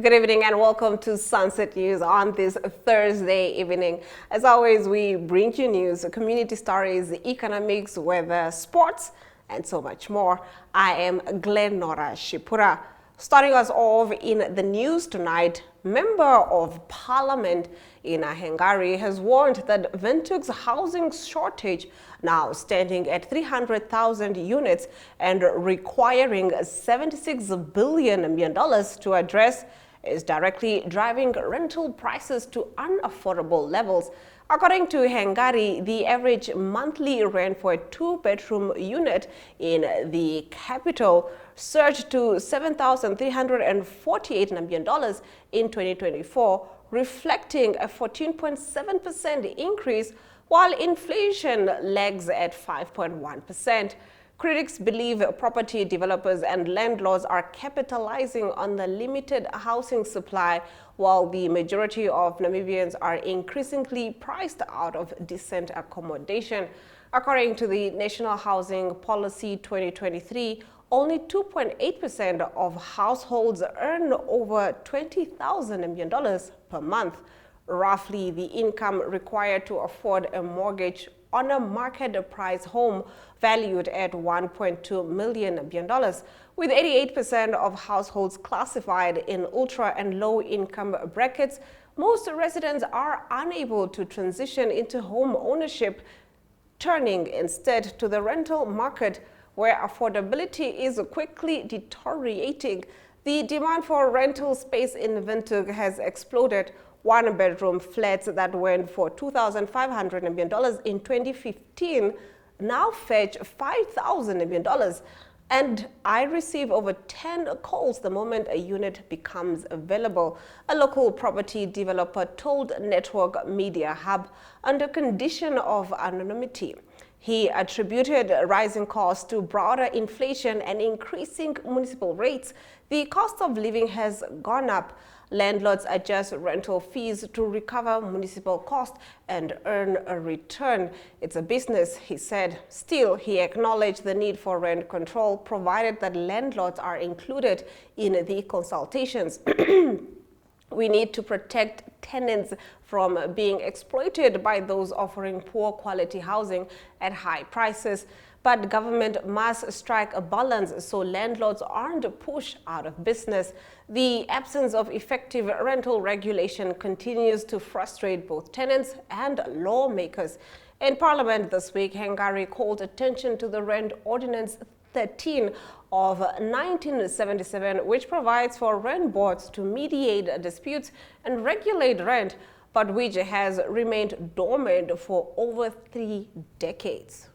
Good evening and welcome to Sunset News on this Thursday evening. As always, we bring you news, community stories, economics, weather, sports, and so much more. I am Glenora Shipura. Starting us off in the news tonight, Member of Parliament Ina Hengari has warned that Windhoek's housing shortage, now standing at 300,000 units and requiring $76 billion to address, is directly driving rental prices to unaffordable levels. According to Hengari, the average monthly rent for a two-bedroom unit in the capital surged to $7,348 in 2024, reflecting a 14.7% increase, while inflation lags at 5.1%. Critics believe property developers and landlords are capitalizing on the limited housing supply, while the majority of Namibians are increasingly priced out of decent accommodation. According to the National Housing Policy 2023, only 2.8% of households earn over $20,000 per month, roughly the income required to afford a mortgage on a market price home valued at $1.2 million, with 88% of households classified in ultra and low income brackets. Most residents are unable to transition into home ownership, turning instead to the rental market, where affordability is quickly deteriorating. The demand for rental space in Windhoek has exploded. One-bedroom flats that went for $2,500 in 2015 now fetch $5,000, and I receive over 10 calls the moment a unit becomes available, a local property developer told Network Media Hub under condition of anonymity. He attributed rising costs to broader inflation and increasing municipal rates. The cost of living has gone up. Landlords adjust rental fees to recover municipal costs and earn a return. It's a business, he said. Still, he acknowledged the need for rent control, provided that landlords are included in the consultations. We need to protect tenants from being exploited by those offering poor quality housing at high prices. But government must strike a balance so landlords aren't pushed out of business. The absence of effective rental regulation continues to frustrate both tenants and lawmakers. In Parliament this week, Hengari called attention to the Rent Ordinance 13 of 1977, which provides for rent boards to mediate disputes and regulate rent, but which has remained dormant for over 3 decades.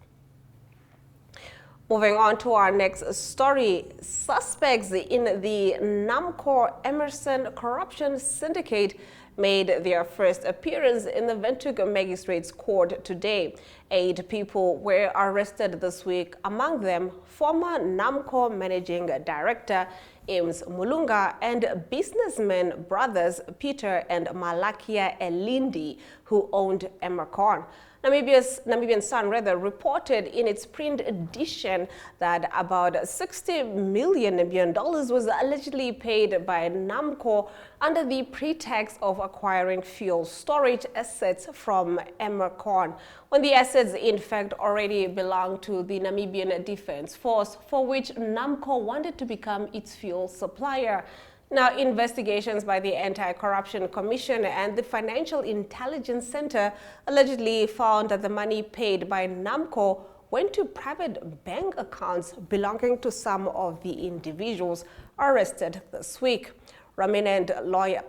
Moving on to our next story, suspects in the Namco Emerson corruption syndicate made their first appearance in the Windhoek Magistrates Court today. 8 people were arrested this week, among them former Namco Managing Director Ames Mulunga and businessmen brothers Peter and Malakia Elindi, who owned Emercon. Namibian Sun reported in its print edition that about $60 million was allegedly paid by Namco under the pretext of acquiring fuel storage assets from Emercon, when the assets in fact already belonged to the Namibian Defence Force, for which Namco wanted to become its fuel supplier. Now, investigations by the Anti-Corruption Commission and the Financial Intelligence Center allegedly found that the money paid by Namco went to private bank accounts belonging to some of the individuals arrested this week. Prominent lawyer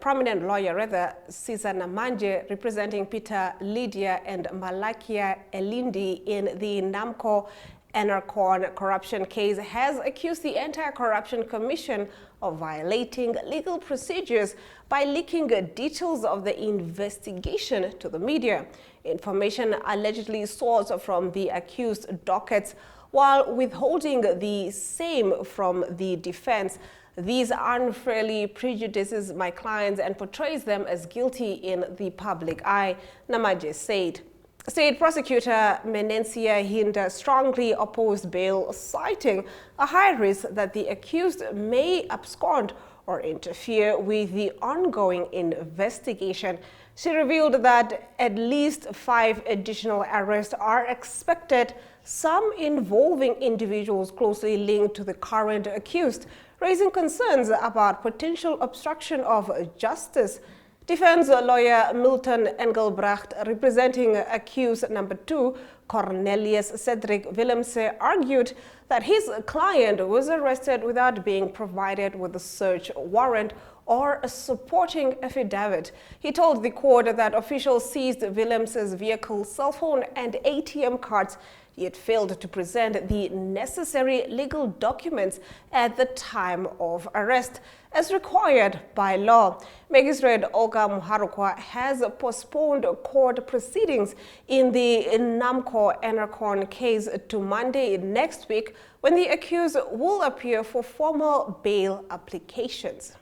Cesar Namanje, representing Peter Lydia and Malakia Elindi in the Namco Emercon corruption case, has accused the Anti-Corruption Commission of violating legal procedures by leaking details of the investigation to the media. Information allegedly sourced from the accused dockets, while withholding the same from the defense. These unfairly prejudices my clients and portrays them as guilty in the public eye, Namaje said. State Prosecutor Menencia Hinda strongly opposed bail, citing a high risk that the accused may abscond or interfere with the ongoing investigation. She revealed that at least 5 additional arrests are expected, some involving individuals closely linked to the current accused, raising concerns about potential obstruction of justice. Defense lawyer Milton Engelbrecht, representing accused number 2, Cornelius Cedric Willemse, argued that his client was arrested without being provided with a search warrant or a supporting affidavit. He told the court that officials seized Willemse's vehicle, cell phone, and ATM cards, yet failed to present the necessary legal documents at the time of arrest, as required by law. Magistrate Olga Muharukwa has postponed court proceedings in the Namco Enercon case to Monday next week, when the accused will appear for formal bail applications.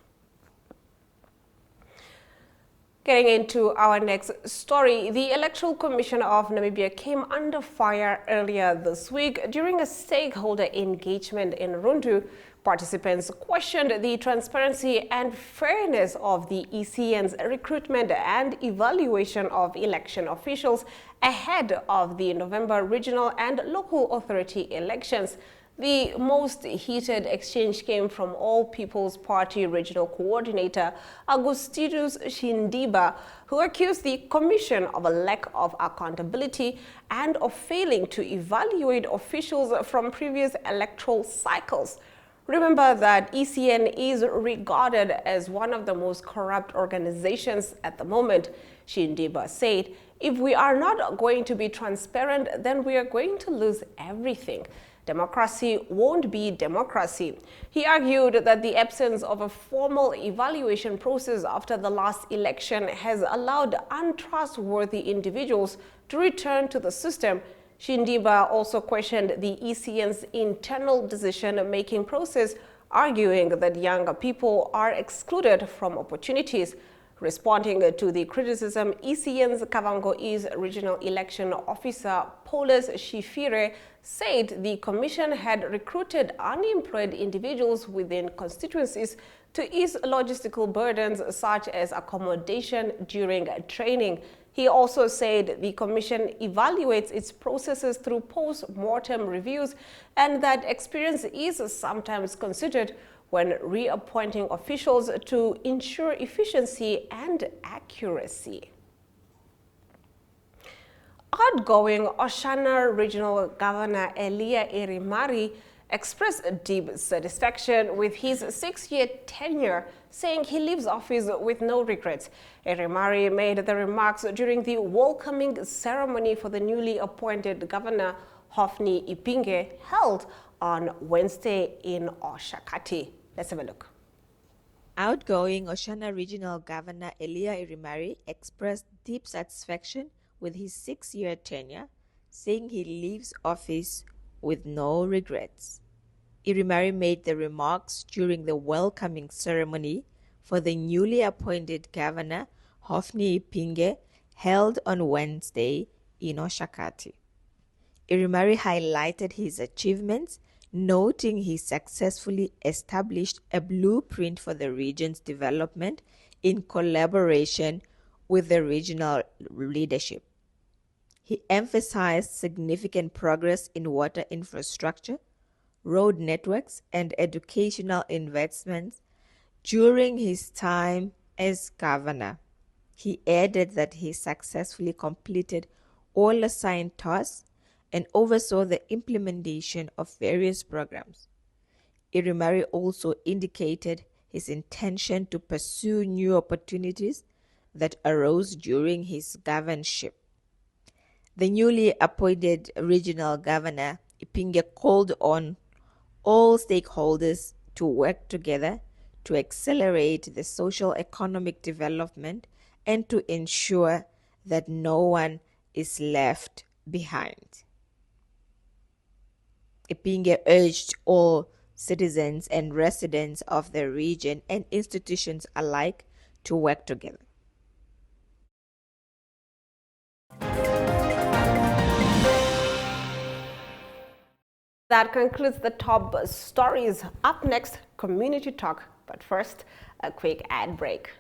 Getting into our next story, the Electoral Commission of Namibia came under fire earlier this week during a stakeholder engagement in Rundu. Participants questioned the transparency and fairness of the ECN's recruitment and evaluation of election officials ahead of the November regional and local authority elections. The most heated exchange came from All People's Party Regional Coordinator Agustinus Shindiba, who accused the Commission of a lack of accountability and of failing to evaluate officials from previous electoral cycles. Remember that ECN is regarded as one of the most corrupt organizations at the moment. Shindiba said, "If we are not going to be transparent, then we are going to lose everything. Democracy won't be democracy." He argued that the absence of a formal evaluation process after the last election has allowed untrustworthy individuals to return to the system. Shindiba also questioned the ECN's internal decision-making process, arguing that younger people are excluded from opportunities. Responding to the criticism, ECN's Kavango East Regional Election Officer Paulus Shifire said the commission had recruited unemployed individuals within constituencies to ease logistical burdens such as accommodation during training. He also said the commission evaluates its processes through post-mortem reviews and that experience is sometimes considered when reappointing officials to ensure efficiency and accuracy. Outgoing Oshana Regional Governor Elia Erimari expressed deep satisfaction with his 6-year tenure, saying he leaves office with no regrets. Erimari made the remarks during the welcoming ceremony for the newly appointed governor, Hofni Ipinge, held on Wednesday in Oshakati. Let's have a look. Outgoing Oshana Regional Governor Elia Erimari expressed deep satisfaction with his 6-year tenure, saying he leaves office with no regrets. Erimari made the remarks during the welcoming ceremony for the newly appointed governor, Hofni Ipinge, held on Wednesday in Oshakati. Erimari highlighted his achievements, noting he successfully established a blueprint for the region's development in collaboration with the regional leadership. He emphasized significant progress in water infrastructure, road networks, and educational investments during his time as governor. He added that he successfully completed all assigned tasks and oversaw the implementation of various programs. Erimari also indicated his intention to pursue new opportunities that arose during his governorship. The newly appointed regional governor, Ipinge, called on all stakeholders to work together to accelerate the social-economic development and to ensure that no one is left behind. Ipinge urged all citizens and residents of the region and institutions alike to work together. That concludes the top stories. Up next, Community Talk. But first, a quick ad break.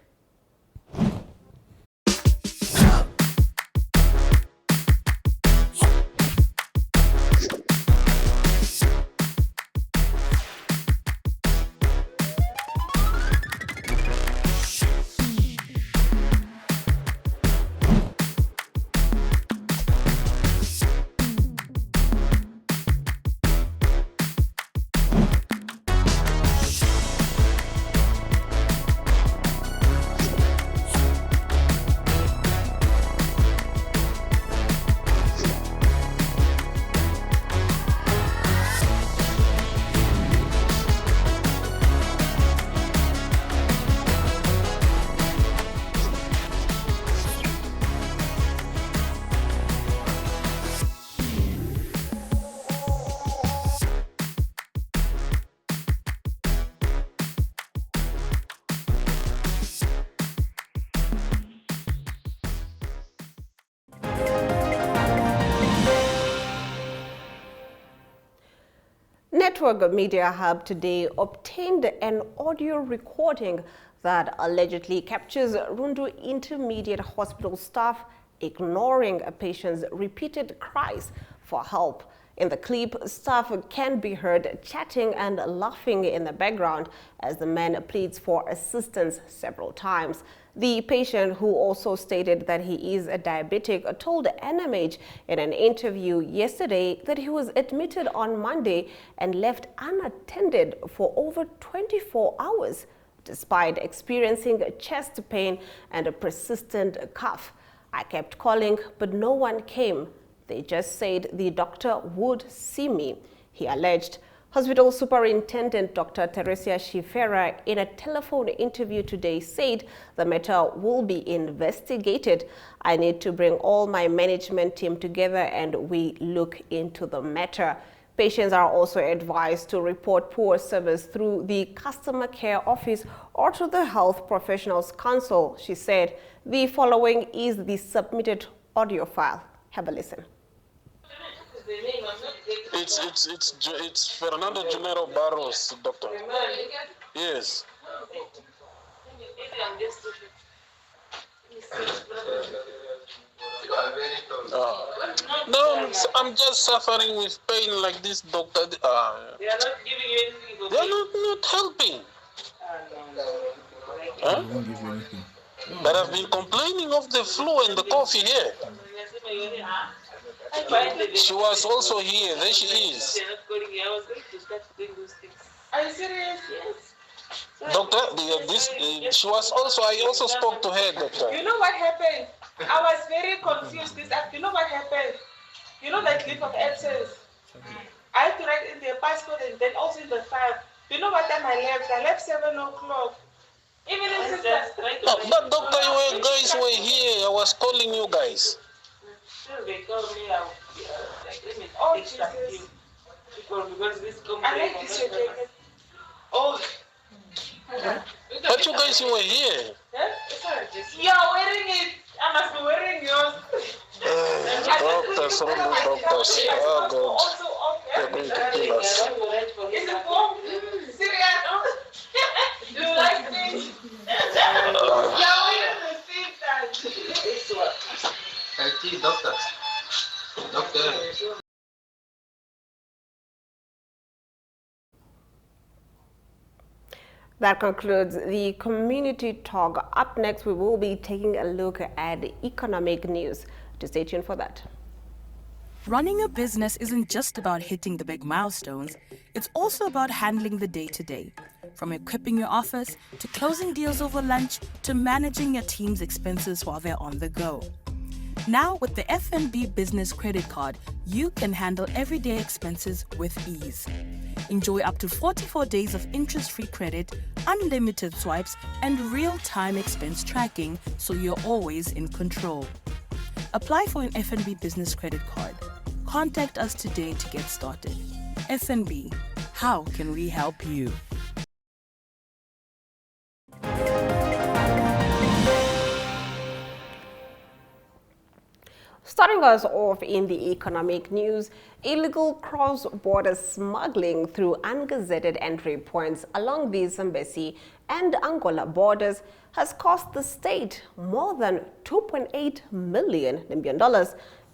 Network Media Hub today obtained an audio recording that allegedly captures Rundu Intermediate Hospital staff ignoring a patient's repeated cries for help. In the clip, staff can be heard chatting and laughing in the background as the man pleads for assistance several times. The patient, who also stated that he is a diabetic, told NMH in an interview yesterday that he was admitted on Monday and left unattended for over 24 hours, despite experiencing chest pain and a persistent cough. "I kept calling, but no one came. They just said the doctor would see me," he alleged. Hospital Superintendent Dr. Teresia Shifera, in a telephone interview today, said the matter will be investigated. "I need to bring all my management team together and we look into the matter." Patients are also advised to report poor service through the Customer Care Office or to the Health Professionals Council, she said. The following is the submitted audio file. Have a listen. It's Fernando Junero Barros, doctor. Yes. No, I'm just suffering with pain like this, doctor. They are not giving you anything. They are not helping. Huh? They won't give you anything. But I've been complaining of the flu and the coffee here. She was also here. There she is. They are not calling you. I was going to start doing those things. Are you serious? Yes. Doctor, she was also. I also spoke to her, doctor. You know what happened? I was very confused. You know what happened? You know that clip of absence? I had to write in the passport and then also in the file. You know what time I left? I left 7 o'clock. Even if it's just No, but doctor, you guys were here. I was calling you guys. they call me out. Let me extra Jesus. because this I like this your jacket. Oh. But you guys were here. You are wearing it. I must be wearing yours. Doctors, all the doctors. Oh God. Also, They're going to kill us. is it warm? Serious? Do you like this? You are wearing the same time. IT doctor. Doctor. That concludes the community talk. Up next, we will be taking a look at economic news. To stay tuned for that. Running a business isn't just about hitting the big milestones, it's also about handling the day-to-day. From equipping your office, to closing deals over lunch, to managing your team's expenses while they're on the go. Now, with the FNB Business Credit Card, you can handle everyday expenses with ease. Enjoy up to 44 days of interest-free credit, unlimited swipes, and real-time expense tracking, so you're always in control. Apply for an FNB Business Credit Card. Contact us today to get started. FNB, how can we help you? Starting us off in the economic news, illegal cross-border smuggling through ungazetted entry points along the Zambezi and Angola borders has cost the state more than $2.8 million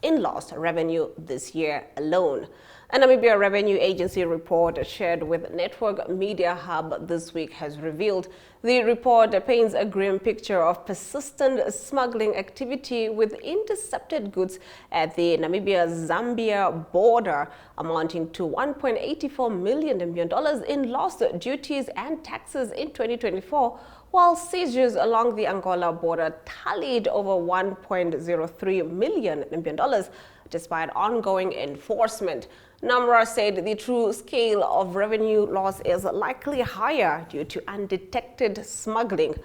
in lost revenue this year alone. A Namibia Revenue Agency report shared with Network Media Hub this week has revealed the report paints a grim picture of persistent smuggling activity with intercepted goods at the Namibia-Zambia border, amounting to $1.84 million in lost duties and taxes in 2024, while seizures along the Angola border tallied over $1.03 million despite ongoing enforcement. NAMRA said the true scale of revenue loss is likely higher due to undetected smuggling.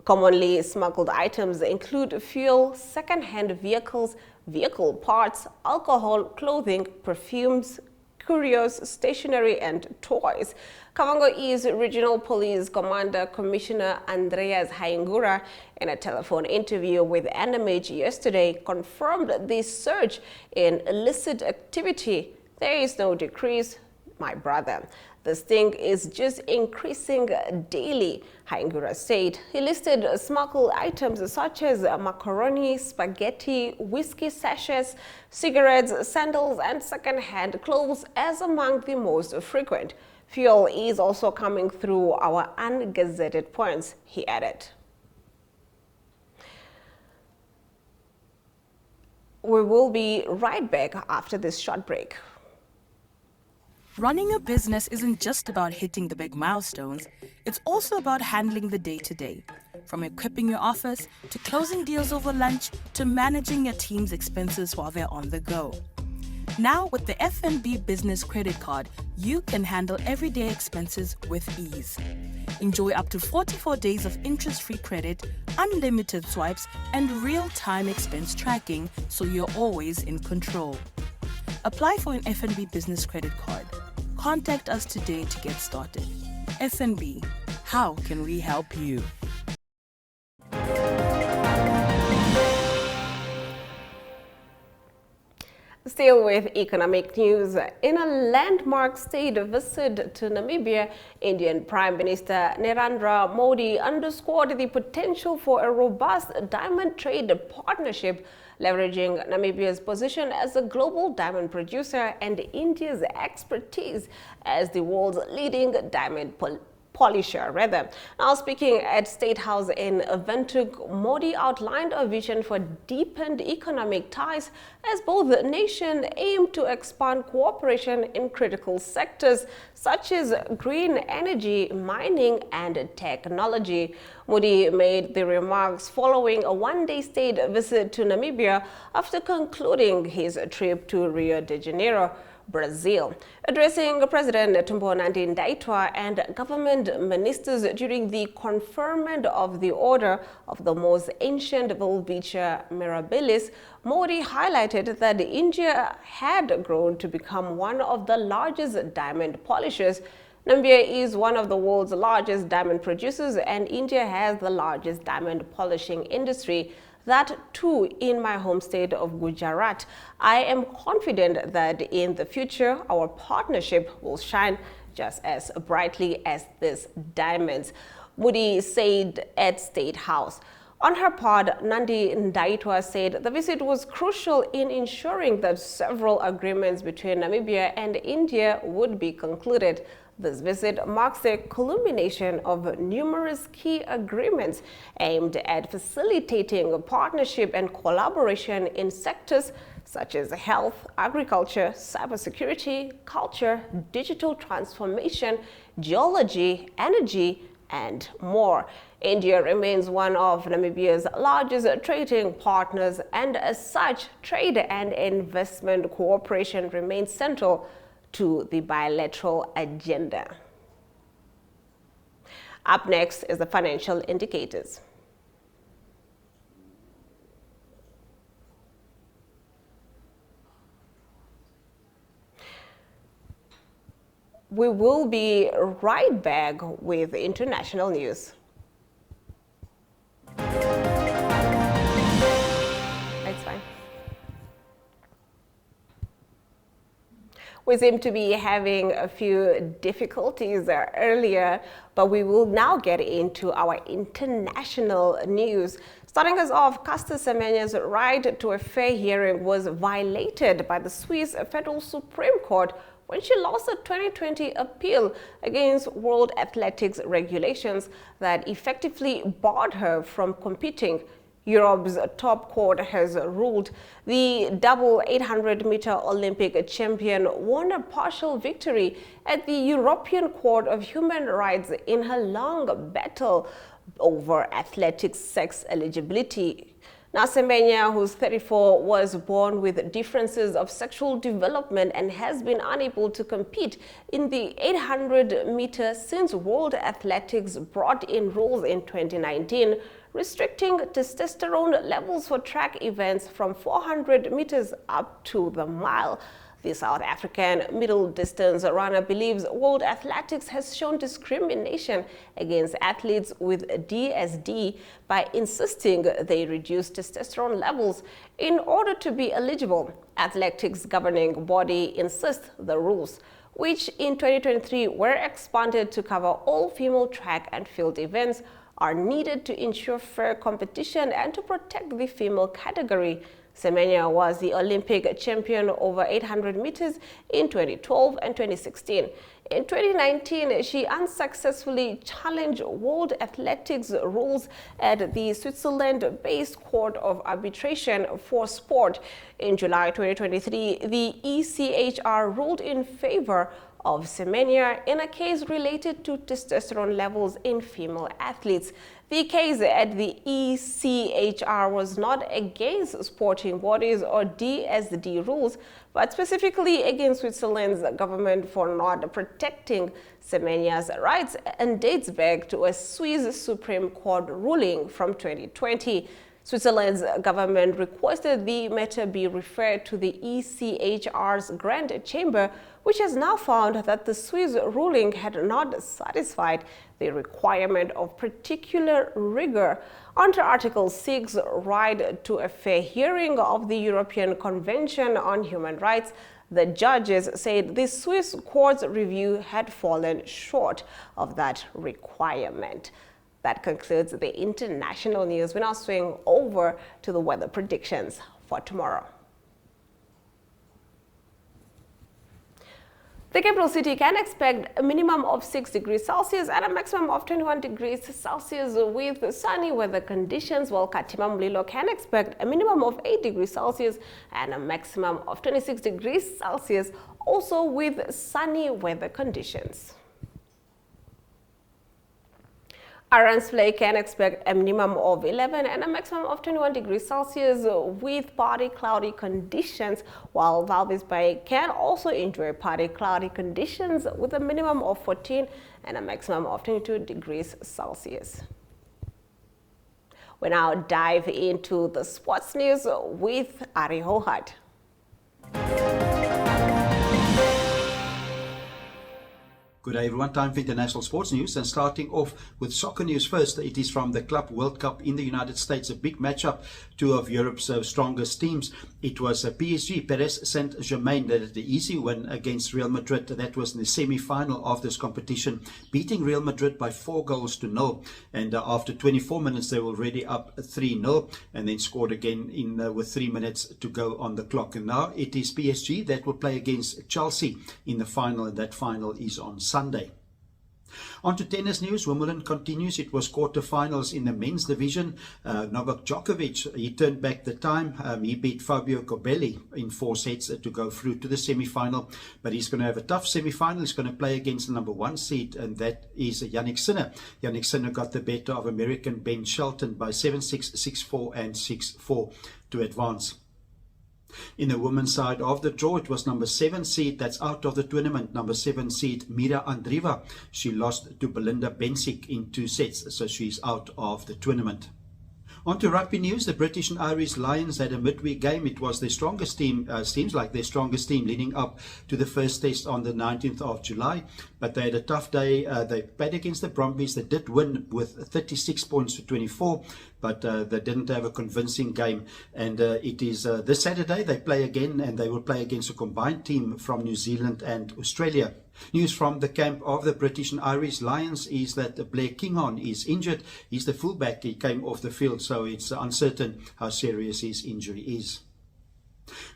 Commonly smuggled items include fuel, second-hand vehicles, vehicle parts, alcohol, clothing, perfumes, curios, stationery, and toys. Kavango East Regional Police Commander Commissioner Andreas Haingura, in a telephone interview with NMH yesterday, confirmed the surge in illicit activity. There is no decrease, my brother. This thing is just increasing daily, Haingura said. He listed smuggled items such as macaroni, spaghetti, whiskey sachets, cigarettes, sandals, and second-hand clothes as among the most frequent. Fuel is also coming through our ungazetted points, he added. We will be right back after this short break. Running a business isn't just about hitting the big milestones, it's also about handling the day-to-day. From equipping your office, to closing deals over lunch, to managing your team's expenses while they're on the go. Now, with the FNB Business Credit Card, you can handle everyday expenses with ease. Enjoy up to 44 days of interest-free credit, unlimited swipes, and real-time expense tracking, so you're always in control. Apply for an FNB Business Credit Card. Contact us today to get started. FNB, how can we help you? Still with economic news, in a landmark state visit to Namibia, Indian Prime Minister Narendra Modi underscored the potential for a robust diamond trade partnership, leveraging Namibia's position as a global diamond producer and India's expertise as the world's leading diamond polisher. Now, speaking at State House in Windhoek, Modi outlined a vision for deepened economic ties as both nations aim to expand cooperation in critical sectors such as green energy, mining, and technology. Modi made the remarks following a one-day state visit to Namibia after concluding his trip to Rio de Janeiro, Brazil. Addressing President Thumbo Nandi Ndaitwah and government ministers during the conferment of the Order of the Most Ancient Welwitschia Mirabilis, Modi highlighted that India had grown to become one of the largest diamond polishers. Namibia is one of the world's largest diamond producers, and India has the largest diamond polishing industry. That too in my home state of Gujarat. I am confident that in the future, our partnership will shine just as brightly as these diamonds, Modi said at State House. On her part, Nandi Ndaitwah said the visit was crucial in ensuring that several agreements between Namibia and India would be concluded. This visit marks the culmination of numerous key agreements aimed at facilitating partnership and collaboration in sectors such as health, agriculture, cybersecurity, culture, digital transformation, geology, energy, and more. India remains one of Namibia's largest trading partners, and as such, trade and investment cooperation remains central to the bilateral agenda. Up next is the financial indicators. We will be right back with international news. It's fine. We seem to be having a few difficulties earlier, but we will now get into our international news. Starting us off, Caster Semenya's right to a fair hearing was violated by the Swiss Federal Supreme Court when she lost a 2020 appeal against World Athletics regulations that effectively barred her from competing. Europe's top court has ruled the double 800-meter Olympic champion won a partial victory at the European Court of Human Rights in her long battle over athletics sex eligibility. Now, Semenya, who's 34, was born with differences of sexual development and has been unable to compete in the 800 meters since World Athletics brought in rules in 2019 restricting testosterone levels for track events from 400 meters up to the mile. The South African middle distance runner believes World Athletics has shown discrimination against athletes with DSD by insisting they reduce testosterone levels in order to be eligible. Athletics governing body insists the rules, which in 2023 were expanded to cover all female track and field events, are needed to ensure fair competition and to protect the female category. Semenya was the Olympic champion over 800 meters in 2012 and 2016. In 2019, she unsuccessfully challenged World Athletics rules at the Switzerland-based Court of Arbitration for Sport. In July 2023, the ECHR ruled in favor of Semenya in a case related to testosterone levels in female athletes. The case at the ECHR was not against sporting bodies or DSD rules, but specifically against Switzerland's government for not protecting Semenya's rights and dates back to a Swiss Supreme Court ruling from 2020. Switzerland's government requested the matter be referred to the ECHR's Grand Chamber, which has now found that the Swiss ruling had not satisfied the requirement of particular rigor. Under Article 6, right to a fair hearing of the European Convention on Human Rights, the judges said the Swiss court's review had fallen short of that requirement. That concludes the international news. We now swing over to the weather predictions for tomorrow. The capital city can expect a minimum of 6 degrees Celsius and a maximum of 21 degrees Celsius with sunny weather conditions, while Katima Mulilo can expect a minimum of 8 degrees Celsius and a maximum of 26 degrees Celsius, also with sunny weather conditions. Aransvlei can expect a minimum of 11 and a maximum of 21 degrees Celsius with partly cloudy conditions, while Walvis Bay can also enjoy partly cloudy conditions with a minimum of 14 and a maximum of 22 degrees Celsius. We now dive into the sports news with Ari Hohat. Good day everyone, time for international sports news, and starting off with soccer news first. It is from the Club World Cup in the United States, a big matchup, two of Europe's strongest teams. It was PSG, Paris Saint-Germain, that had the easy win against Real Madrid. That was in the semi-final of this competition, beating Real Madrid by 4-0. And after 24 minutes, they were already up 3-0 and then scored again with 3 minutes to go on the clock. And now it is PSG that will play against Chelsea in the final, and that final is on Sunday. On to tennis news. Wimbledon continues. It was quarterfinals in the men's division. Novak Djokovic, he turned back the time. He beat Fabio Gobelli in 4 sets to go through to the semi-final. But he's going to have a tough semi-final. He's going to play against the number 1 seed, and that is Jannik Sinner. Jannik Sinner got the better of American Ben Shelton by 7-6, 6-4 and 6-4 to advance. In the women's side of the draw, it was number 7 seed that's out of the tournament, number 7 seed Mira Andreeva. She lost to Belinda Bencic in 2 sets, so she's out of the tournament. On to rugby news. The British and Irish Lions had a midweek game. It was their strongest team, seems like their strongest team leading up to the first test on the 19th of July. But they had a tough day. They played against the Brumbies. They did win with 36 points to 24, but they didn't have a convincing game. And it is this Saturday they play again, and they will play against a combined team from New Zealand and Australia. News from the camp of the British and Irish Lions is that Blair Kinghorn is injured. He's the fullback. He came off the field, so it's uncertain how serious his injury is.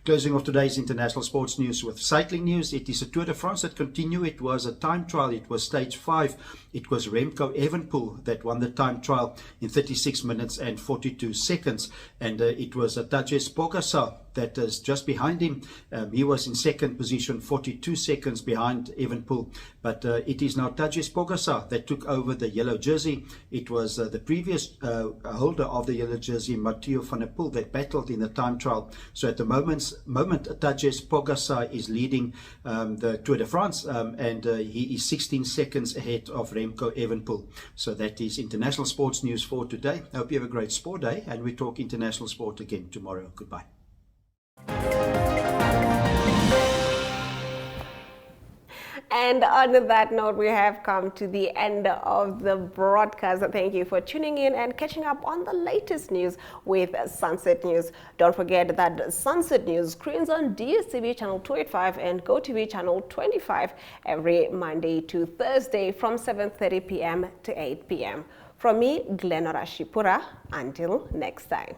Closing off today's international sports news with cycling news. It is a Tour de France that continue. It was a time trial. It was stage 5. It was Remco Evenepoel that won the time trial in 36 minutes and 42 seconds. And it was Tadej Pogačar that is just behind him. He was in second position, 42 seconds behind Evenepoel. But it is now Tadej Pogačar that took over the yellow jersey. It was the previous holder of the yellow jersey, Mathieu van der Poel, that battled in the time trial. So at the moment Tadej Pogačar is leading the Tour de France, and he is 16 seconds ahead of Remco Evenepoel. So that is international sports news for today. I hope you have a great sport day, and we talk international sport again tomorrow. Goodbye. And on that note, we have come to the end of the broadcast. Thank you for tuning in and catching up on the latest news with Sunset News. Don't forget that Sunset News screens on DSTV channel 285 and GoTV channel 25 every Monday to Thursday from 7:30 p.m. to 8 p.m. From me, Glenora Shipura, until next time.